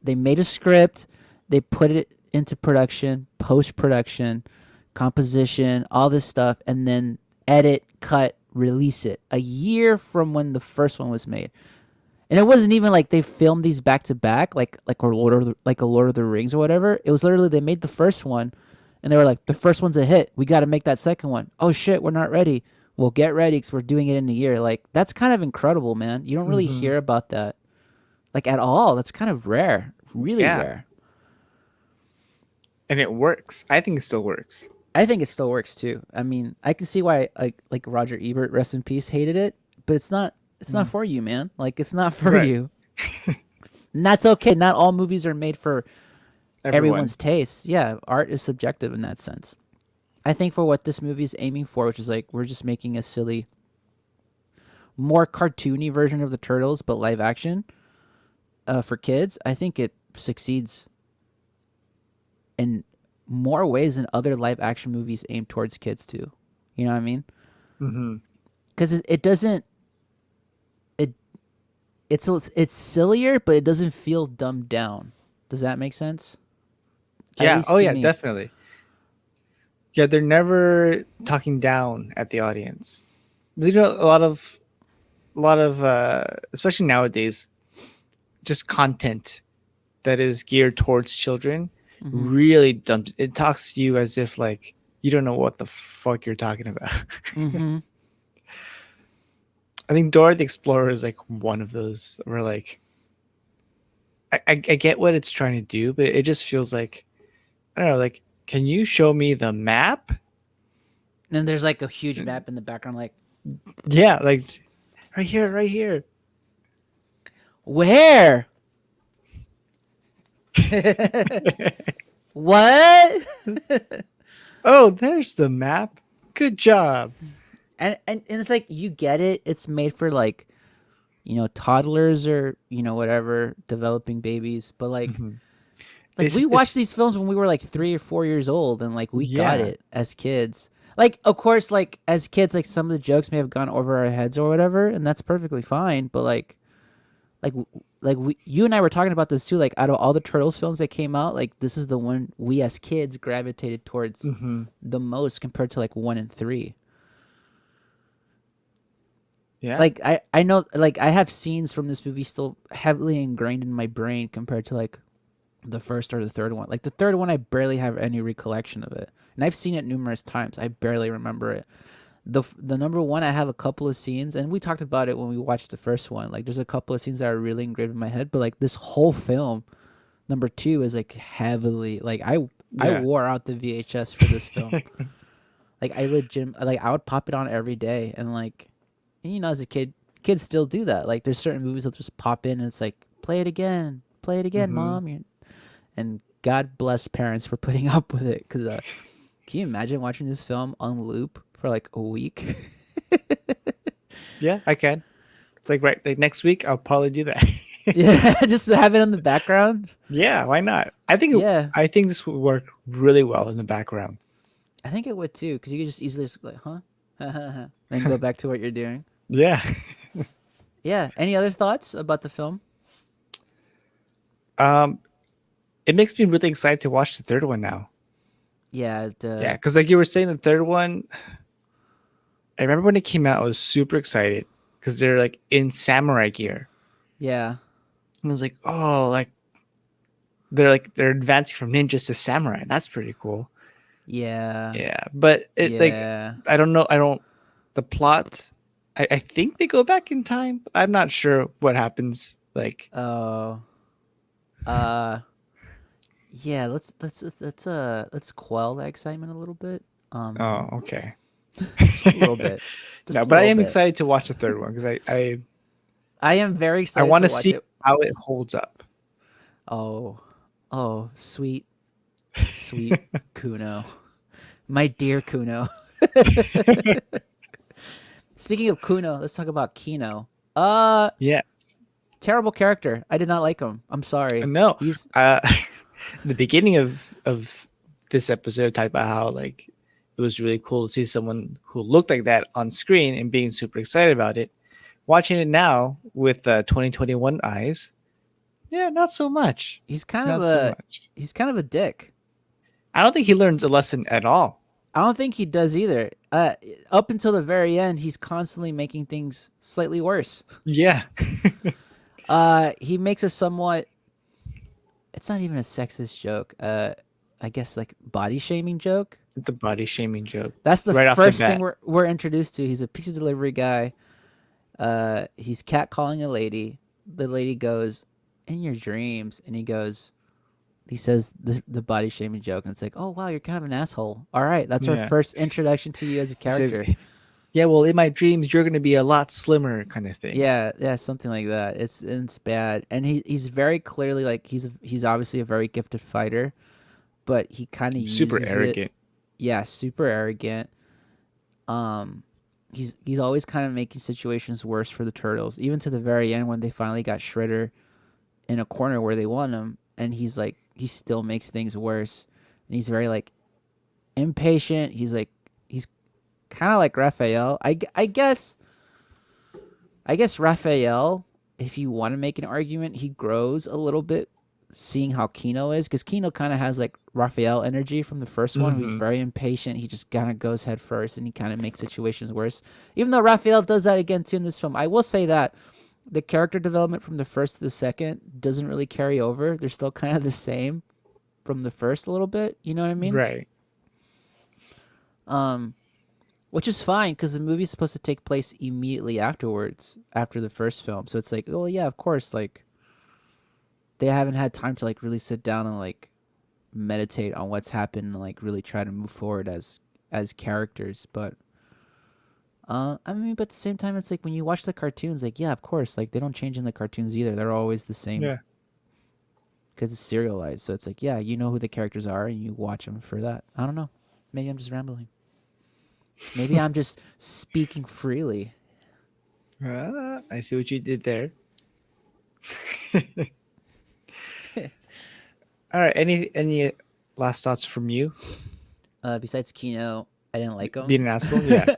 they made a script, they put it into production, post production, composition, all this stuff, and then edit, cut, release it. A year from when the first one was made. And it wasn't even like they filmed these back to back, like a Lord of the Rings or whatever. It was literally they made the first one, and they were like, the first one's a hit. We got to make that second one. Oh shit, we're not ready. Well, get ready because we're doing it in a year. Like that's kind of incredible, man. You don't really Hmm. hear about that like at all. That's kind of rare, really Yeah. rare. And it works. I think it still works. I think it still works too. I mean, I can see why like Roger Ebert, rest in peace, hated it, but it's not Mm. for you, man. Like it's not for Right. you. And that's okay. Not all movies are made for Everyone. everyone's taste. Yeah, art is subjective in that sense. I think for what this movie is aiming for, which is like we're just making a silly, more cartoony version of the Turtles, but live action for kids. I think it succeeds in more ways than other live action movies aimed towards kids too. You know what I mean? Hmm. Because it doesn't it it's sillier, but it doesn't feel dumbed down. Does that make sense? At Yeah. Oh least to yeah, me. definitely. Yeah, they're never talking down at the audience. You know, a lot of especially nowadays, just content that is geared towards children Mm-hmm. really dumps it talks to you as if like you don't know what the fuck you're talking about. Mm-hmm. I think Dora the Explorer is like one of those where like I get what it's trying to do, but it just feels like I don't know, like can you show me the map? And there's like a huge map in the background, like Yeah, like right here, right here. where? What? Oh, there's the map. Good job. And it's like you get it. It's made for like toddlers or whatever developing babies. But Mhm. like we It's watched these films when we were like 3 or 4 years old, and like we got yeah. it as kids. Like of course, like as kids, like some of the jokes may have gone over our heads or whatever, and that's perfectly fine. But like you and I were talking about this too. Like out of all the Turtles films that came out, like this is the one we as kids gravitated towards Hmm. the most compared to like 1 and 3. Yeah. Like I know like I have scenes from this movie still heavily ingrained in my brain compared to like the first or the third one. Like the third one, I barely have any recollection of it, and I've seen it numerous times. I barely remember it. The number one, I have a couple of scenes, and we talked about it when we watched the first one. Like there's a couple of scenes that are really engraved in my head, but like this whole film, number two is like heavily like I Yeah. wore out the VHS for this film. Like I legit like I would pop it on every day, and like as a kid, kids still do that. Like there's certain movies that just pop in, and it's like play it again, Hmm. mom. And God bless parents for putting up with it. Because can you imagine watching this film on loop for like a week? Yeah, I can. It's like right like next week I'll probably do that. Yeah, just to have it on the background. Yeah, why not? Yeah, I think this would work really well in the background. I think it would too. Because you could just easily just like, huh, then go back to what you're doing. Yeah. Yeah. Any other thoughts about the film? Um, it makes me really excited to watch the third one now. Yeah. Yeah, because like you were saying, the third one, I remember when it came out, I was super excited because they're like in samurai gear. Yeah. And I was like, oh, like they're advancing from ninjas to samurai. That's pretty cool. Yeah. Yeah, but it like Yeah. I don't know. I don't the plot. I think they go back in time. But I'm not sure what happens. Like, Oh. Uh. Yeah. Let's quell the excitement a little bit. oh, okay. Just a little bit. Just No, a but I little am bit. excited to watch the third one because I I am very I excited want to to watch see it. how it holds up. Oh, oh, sweet, sweet Kuno, my dear Kuno. Speaking of Kuno, let's talk about Kino. Uh, Yeah, Terrible character. I did not like him. I'm sorry. no. He's Uh, the beginning of this episode talked about how like it was really cool to see someone who looked like that on screen and being super excited about it. Watching it now with 2021 eyes, yeah, not so much. he's kind of Not so a much. he's kind of a dick. I don't think he learns a lesson at all. I don't think he does either. Up until the very end, he's constantly making things slightly worse. Yeah. He makes a somewhat. It's not even a sexist joke. I guess like body shaming joke. The body shaming joke That's the right off the first thing bat. we're introduced to. He's a pizza delivery guy. He's catcalling a lady. The lady goes, "In your dreams," and he says the body shaming joke, and it's like, oh wow, you're kind of an asshole. All right, that's our Yeah. first introduction to you as a He said, character. yeah, well, in my dreams, you're going to be a lot slimmer, kind of thing. Yeah, yeah, something like that. It's bad, and he's very clearly like he's obviously a very gifted fighter, but he kind of Super uses it. arrogant. Yeah, super arrogant. Um, he's always kind of making situations worse for the turtles, even to the very end when they finally got Shredder in a corner where they won him, and he's like he still makes things worse, and he's very like impatient. He's kind of like Raphael. I guess Raphael, if you want to make an argument, he grows a little bit seeing how Kino is, because Kino kind of has like Raphael energy from the first one, who's Hmm. very impatient. He just kind of goes head first and he kind of makes situations worse. Even though Raphael does that again too in this film, I will say that the character development from the first to the second doesn't really carry over. They're still kind of the same from the first a little bit. You know what I mean? Right. Um, which is fine because the movie's supposed to take place immediately afterwards, after the first film. So it's like, oh yeah, of course, like they haven't had time to like really sit down and like meditate on what's happened and like really try to move forward as characters. But I mean, but at the same time, it's like when you watch the cartoons, like yeah, of course, like they don't change in the cartoons either. They're always the same Yeah. because it's serialized. So it's like yeah, you know who the characters are and you watch them for that. I don't know. Maybe I'm just rambling. Maybe I'm just speaking freely. I see what you did there. All right. Any last thoughts from you? Besides Kino, I didn't like him. Being an asshole? Yeah.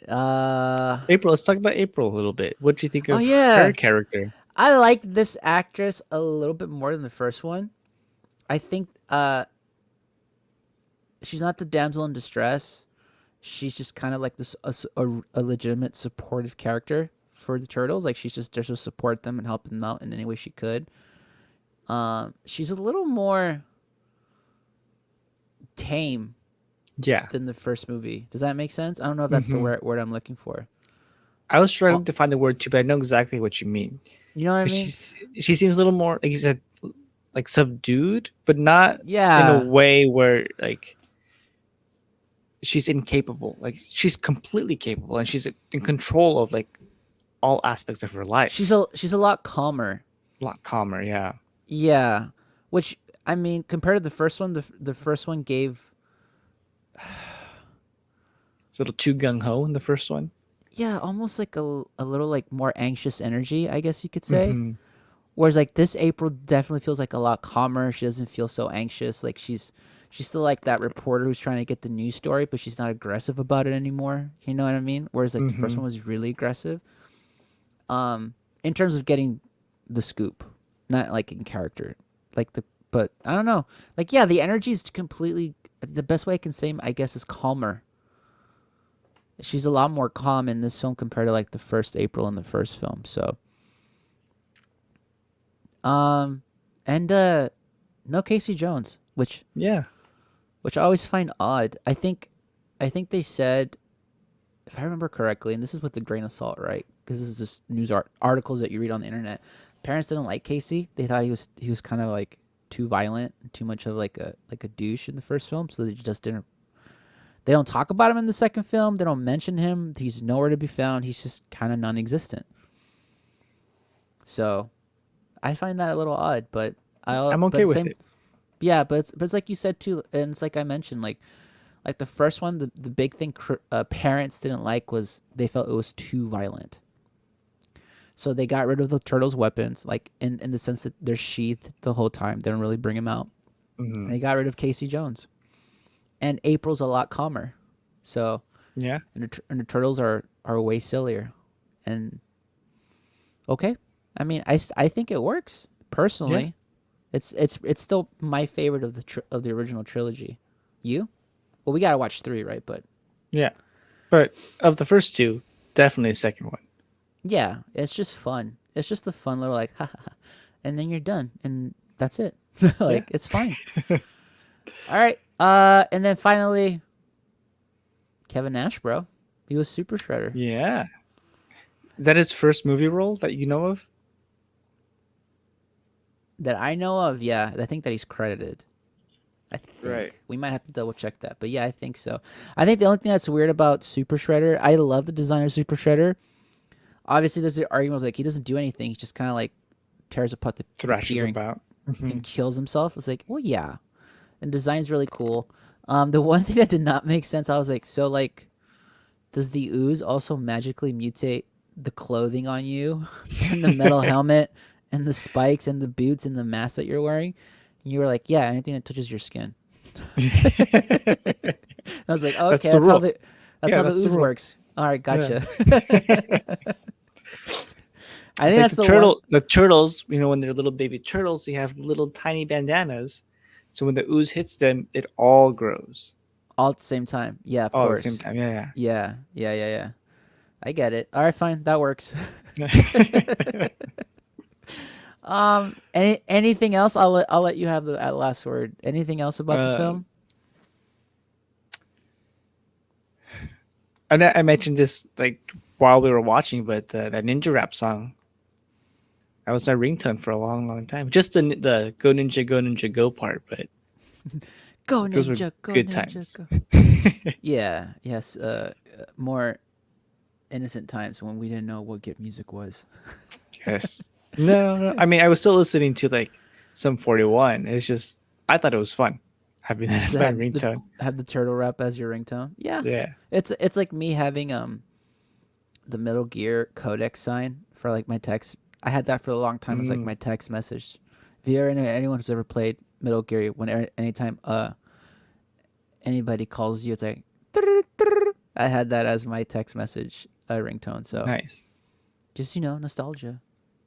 uh, April, let's talk about April a little bit. What do you think oh of yeah, her character? I like this actress a little bit more than the first one. I think she's not the damsel in distress. She's just kind of like this a legitimate supportive character for the turtles. Like she's just there to support them and help them out in any way she could. She's a little more tame Yeah. than the first movie. Does that make sense? I don't know if that's the Hmm. word I'm looking for. I was struggling Oh, to find the word too, but I know exactly what you mean. you know what I 'Cause mean? she seems a little more, like you said, like subdued, but not in a Yeah. way where like she's incapable. Like she's completely capable and she's in control of like all aspects of her life. She's a lot calmer. A lot calmer, yeah. Yeah. Which I mean, compared to the first one, the first one gave It's a little too gung ho in the first one. yeah, almost like a little like more anxious energy, I guess you could say. Hmm. Whereas like this April definitely feels like a lot calmer. She doesn't feel so anxious. Like she's still like that reporter who's trying to get the news story, but she's not aggressive about it anymore. You know what I mean? Whereas like the first Hmm. one was really aggressive. In terms of getting the scoop, not like in character. Like the but I don't know. Like yeah, the energy is completely the best way I can say I guess is calmer. She's a lot more calm in this film compared to like the first April in the first film. So um and no Casey Jones, Yeah. which I always find odd. I think they said, if I remember correctly, and this is with a grain of salt, right? Because this is just articles that you read on the internet. Parents didn't like Casey. They thought he was kind of like too violent, too much of like a douche in the first film, so they just didn't. They don't talk about him in the second film. They don't mention him. He's nowhere to be found. He's just kind of non-existent. So I find that a little odd, I'm but okay with same, it. yeah, but it's like you said too, and it's like I mentioned, like the first one, the big thing parents didn't like was they felt it was too violent. So they got rid of the turtles' weapons, like in the sense that they're sheathed the whole time. They don't really bring them out. Hmm. They got rid of Casey Jones, and April's a lot calmer. So Yeah. and the turtles are way sillier. And okay, I mean I think it works Yeah. personally. It's still my favorite of of the original trilogy. You? Well, we gotta watch three, right? But Yeah. But of the first two, definitely the second one. yeah, it's just fun. It's just a fun little like, ha ha ha, and then you're done, and that's it. Yeah. Like it's fine. All right. And then finally, Kevin Nash, bro. He was Super Shredder. Yeah. Is that his first movie role that you know of? That I know of, yeah. I think that he's credited. I Right. think we might have to double check that, but yeah, I think so. I think the only thing that's weird about Super Shredder, I love the design of Super Shredder. Obviously, there's the argument like he doesn't do anything; he just kind of like tears apart the Thrashes pier about. Hmm. and kills himself. It's like, well, yeah, and design's really cool. The one thing that did not make sense, I was like, so like, does the ooze also magically mutate the clothing on you, and the metal helmet, and the spikes, and the boots, and the mask that you're wearing? And you were like, yeah, anything that touches your skin. I was like, oh, That's okay, the rule. that's Yeah, how the that's the ooze rule. works. All right, Yeah. gotcha. I It's think like that's the one. the turtles, when they're little baby turtles, they have little tiny bandanas. So when the ooze hits them, it all grows All at the same time. Yeah, of all at the same course. time. Yeah, Yeah. I get it. All right, fine. That works. yeah. Anything else? I'll let you have the last word. Anything else about the uh, film? and I mentioned this like while we were watching, but that Ninja Rap song, that was my ringtone for a long, long time. Just the Go Ninja Go part, but Go those were ninja, go good ninja, times. go. Yeah, yes. More innocent times when we didn't know what good music was. Yes. No, no. I mean, I was still listening to like some 41. It's just I thought it was fun having that as To my ringtone. have the turtle rap as your ringtone. Yeah, Yeah. it's like me having the Metal Gear codec sign for like my text. I had that for a long time as like Mm, my text message. If you ever know anyone who's ever played Metal Gear, when anytime anybody calls you, it's like I had that as my text message ringtone. So nice. just nostalgia.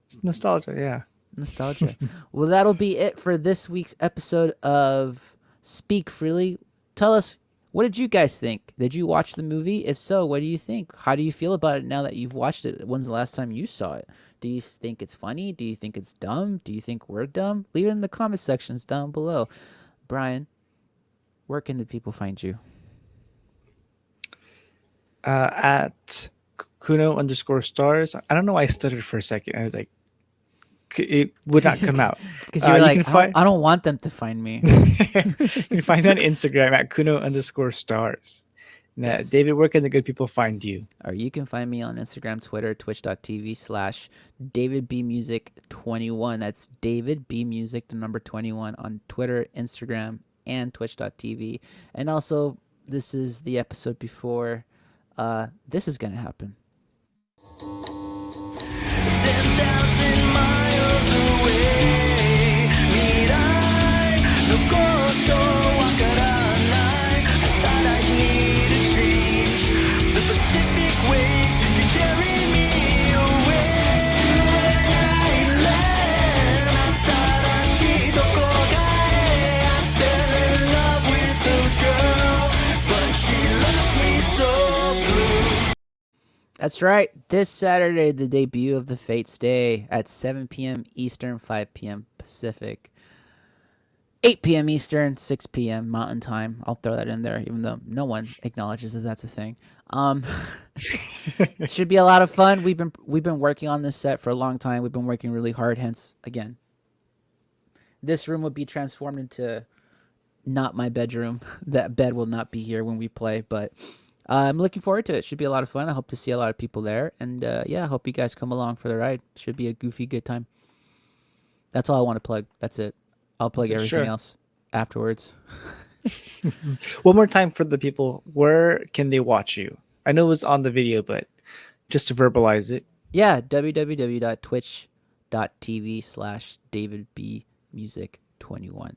It's nostalgia. Yeah. Nostalgia. Well, that'll be it for this week's episode of Speak Freely. Tell us, what did you guys think? Did you watch the movie? If so, what do you think? How do you feel about it now that you've watched it? When's the last time you saw it? Do you think it's funny? Do you think it's dumb? Do you think we're dumb? Leave it in the comment sections down below. Brian, where can the people find you? At Kuno underscore stars. I don't know why I stuttered for a second. I was like, it would not come out. Because you were You like, can find I don't want them to find me. you can find me on Instagram at Kuno underscore stars. Now, Yes. David, where can the good people find you? Or you can find me on Instagram, Twitter, twitch.tv/DavidBMusic21. That's David B Music, the number 21 on Twitter, Instagram, and twitch.tv. And also, this is the episode before this is going to happen. 10,000 miles away 未来のことわからない Thought I need a change The Pacific waves can carry me away 新しいところへ I fell in love with a girl But she left me so blue That's right. This Saturday, the debut of the Fates Day at 7 p.m. Eastern, 5 p.m. Pacific, 8 p.m. Eastern, 6 p.m. Mountain Time. I'll throw that in there, even though no one acknowledges that that's a thing. It should be a lot of fun. We've been working on this set for a long time. We've been working really hard. Hence, again, this room would be transformed into not my bedroom. That bed will not be here when we play, but I'm looking forward to it. Should be a lot of fun. I hope to see a lot of people there, and yeah, I hope you guys come along for the ride. Should be a goofy good time. That's all I want to plug. That's it. I'll plug So, everything sure. else afterwards. One more time for the people. Where can they watch you? I know it was on the video, but just to verbalize it. Yeah, www.twitch.tv/DavidBMusic21.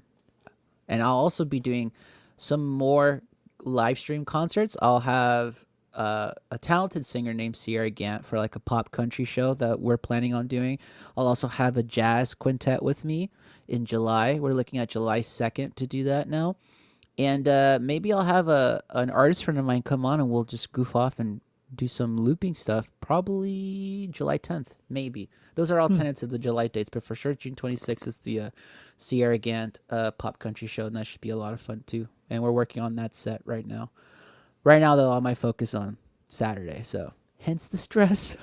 And I'll also be doing some more live stream concerts. I'll have a talented singer named Sierra Gant for like a pop country show that we're planning on doing. I'll also have a jazz quintet with me in July. We're looking at July 2nd to do that now. And maybe I'll have an artist friend of mine come on and we'll just goof off and do some looping stuff. Probably July 10th, maybe. Those are all tenants of the July dates, but for sure June 26th is the Sierra Gant pop country show, and that should be a lot of fun too. And we're working on that set right now. Right now, though, all my focus on Saturday, so hence the stress.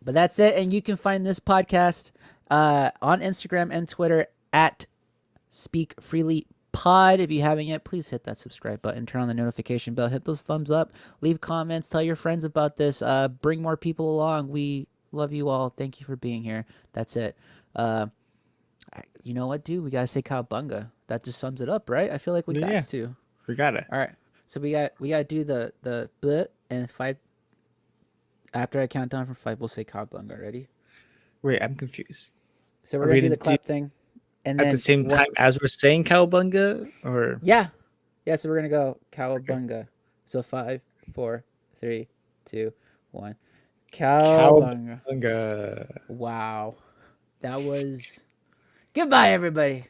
But that's it, and you can find this podcast on Instagram and Twitter at Speak Freely Pod. If you haven't yet, please hit that subscribe button, turn on the notification bell, hit those thumbs up, leave comments, tell your friends about this, bring more people along. We love you all. Thank you for being here. That's it. You know what, dude? We gotta say Cowabunga. That just sums it up, right? I feel like we got Yeah. to. We got it. All right. So we gotta do the blit and 5. After I count down from 5, we'll say Cowabunga. Ready? Wait, I'm confused. So we're Are gonna we do the gonna do clap thing, and At then the same time as we're saying Cowabunga, or Yeah. Yeah, so we're gonna go Cowabunga. So 5, 4, 3, 2, 1. Cowabunga. Cowabunga. Wow. That was Goodbye, everybody.